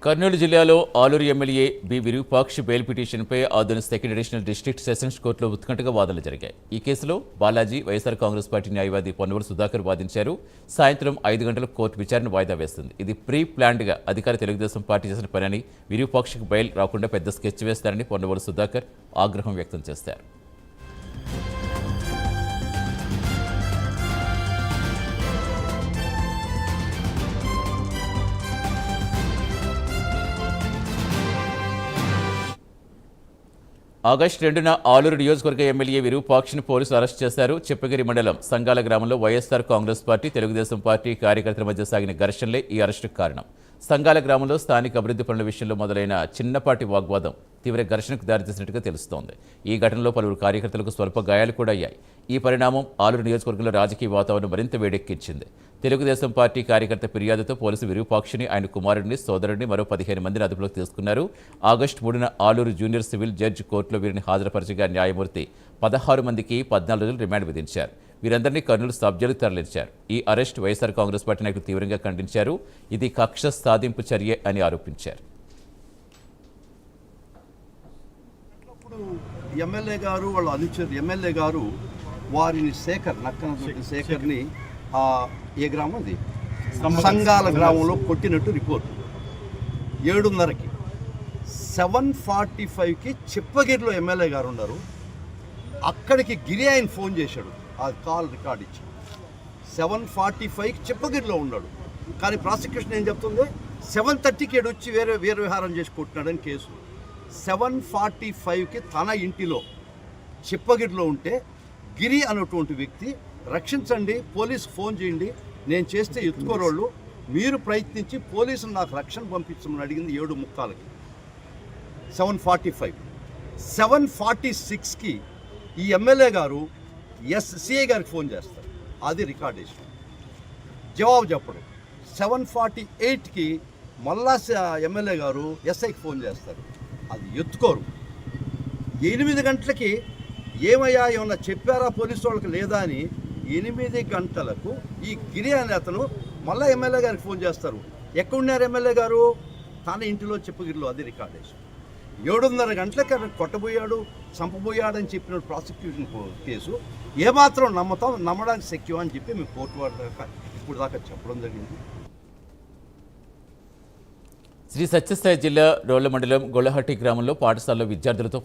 కర్నూలు జిల్లాలో Aluru MLA B Virupakshi bail పిటిషన్పై Adoni second additional district sessions కోర్టులో ఉత్కంఠగా వాదనలు జరిగాయి. ఈ కేసులో బాలాజీ వైఎస్ఆర్ కాంగ్రెస్ పార్టీ న్యాయవాది పొన్నవూరు సుధాకర్ వాదించారు. సాయంత్రం 5 గంటలకు కోర్టు విచారణ వాయిదా వేస్తుంది. ఇది ప్రీ ప్లాన్డ్గా అధికార తెలుగుదేశం పార్టీ చేసిన పనని, విరూపాక్షికి బెయిల్ రాకుండా పెద్ద స్కెచ్ వేస్తారని పొన్నవూరు సుధాకర్ ఆగ్రహం వ్యక్తం చేశారు. ఆగస్టు 2న ఆలూరు నియోజకవర్గ ఎమ్మెల్యే విరూపాక్షిని పోలీసులు అరెస్ట్ చేశారు. చిప్పగిరి మండలం సంగాల గ్రామంలో వైఎస్ఆర్ కాంగ్రెస్ పార్టీ, తెలుగుదేశం పార్టీ కార్యకర్తల మధ్య సాగిన ఘర్షణలే ఈ అరెస్టుకు కారణం. సంగాల గ్రామంలో స్థానిక అభివృద్ధి పనుల విషయంలో మొదలైన చిన్నపాటి వాగ్వాదం తీవ్ర ఘర్షణకు దారితీసినట్టుగా తెలుస్తోంది. ఈ ఘటనలో పలువురు కార్యకర్తలకు స్వల్ప గాయాలు కూడా అయ్యాయి. ఈ పరిణామం ఆలూరు నియోజకవర్గంలో రాజకీయ వాతావరణం మరింత వేడెక్కించింది. తెలుగుదేశం పార్టీ కార్యకర్త ఫిర్యాదుతో పోలీసు విరూపాక్షిని, ఆయన కుమారుడిని, సోదరుడిని, మరో 15 మందిని అదుపులోకి తీసుకున్నారు. ఆగస్టు 3న ఆలూరు జూనియర్ సివిల్ జడ్జి కోర్టులో వీరిని హాజరుపరచగా న్యాయమూర్తి 16 మందికి 14 రోజులు రిమాండ్ విధించారు. వీరందరినీ కర్నూలు సబ్ జైలుకు తరలించారు. ఈ అరెస్ట్ వైఎస్ఆర్ కాంగ్రెస్ పార్టీ నాయకులు తీవ్రంగా ఖండించారు. ఇది కక్ష సాధింపు చర్య అని ఆరోపించారు. ఎమ్మెల్యే గారు వాళ్ళ అనుచరులు ఎమ్మెల్యే గారు వారిని శేఖర్ని ఏ గ్రామం అది సంగాల గ్రామంలో కొట్టినట్టు రిపోర్ట్ 7:30కి 7:45కి చిప్పగిరిలో ఎమ్మెల్యే గారు ఉన్నారు. అక్కడికి గిరి ఆయన ఫోన్ చేశాడు, ఆ కాల్ రికార్డ్ ఇచ్చి 7:45కి చిప్పగిరిలో ఉన్నాడు. కానీ ప్రాసిక్యూషన్ ఏం చెప్తుంది, 7:30కి వచ్చి వేరే విహారం చేసి కొట్టినాడని కేసు. 7:45కి తన ఇంటిలో చిప్పగిరిలో ఉంటే గిరి అన్నటువంటి వ్యక్తి రక్షించండి, పోలీసు ఫోన్ చేయండి, నేను చేస్తే ఎత్తుకోరోళ్ళు, మీరు ప్రయత్నించి పోలీసులు నాకు రక్షణ పంపించమని అడిగింది 7:30కి. 7:45 7:46కి ఈ ఎమ్మెల్యే గారు సిఐ గారికి ఫోన్ చేస్తారు, అది రికార్డ్ చేసిన జవాబు చెప్పడు. 7:48కి మళ్ళా ఎమ్మెల్యే గారు ఎస్ఐకి ఫోన్ చేస్తారు, అది ఎత్తుకోరు. 8 గంటలకి ఏమయ్యా ఏమన్నా చెప్పారా పోలీసు వాళ్ళకి లేదా అని 8 గంటలకు ఈ గిరి అనే అతను మళ్ళీ ఎమ్మెల్యే గారికి ఫోన్ చేస్తారు. ఎక్కడున్నారు ఎమ్మెల్యే గారు? తన ఇంటిలో చిప్పగిరిలో, అది రికార్డ్ చేసి 7:30 గంటలకి కొట్టబోయాడు, చంపబోయాడని చెప్పిన ప్రాసిక్యూషన్ కేసు ఏమాత్రం నమ్మడానికి శక్యం అని చెప్పి మేము కోర్టు వారు ఇప్పుడు దాకా చెప్పడం జరిగింది. శ్రీ సత్యసాయి జిల్లా రోళ్ల మండలం గొల్లహట్టి గ్రామంలో పాఠశాలలో విద్యార్థులతో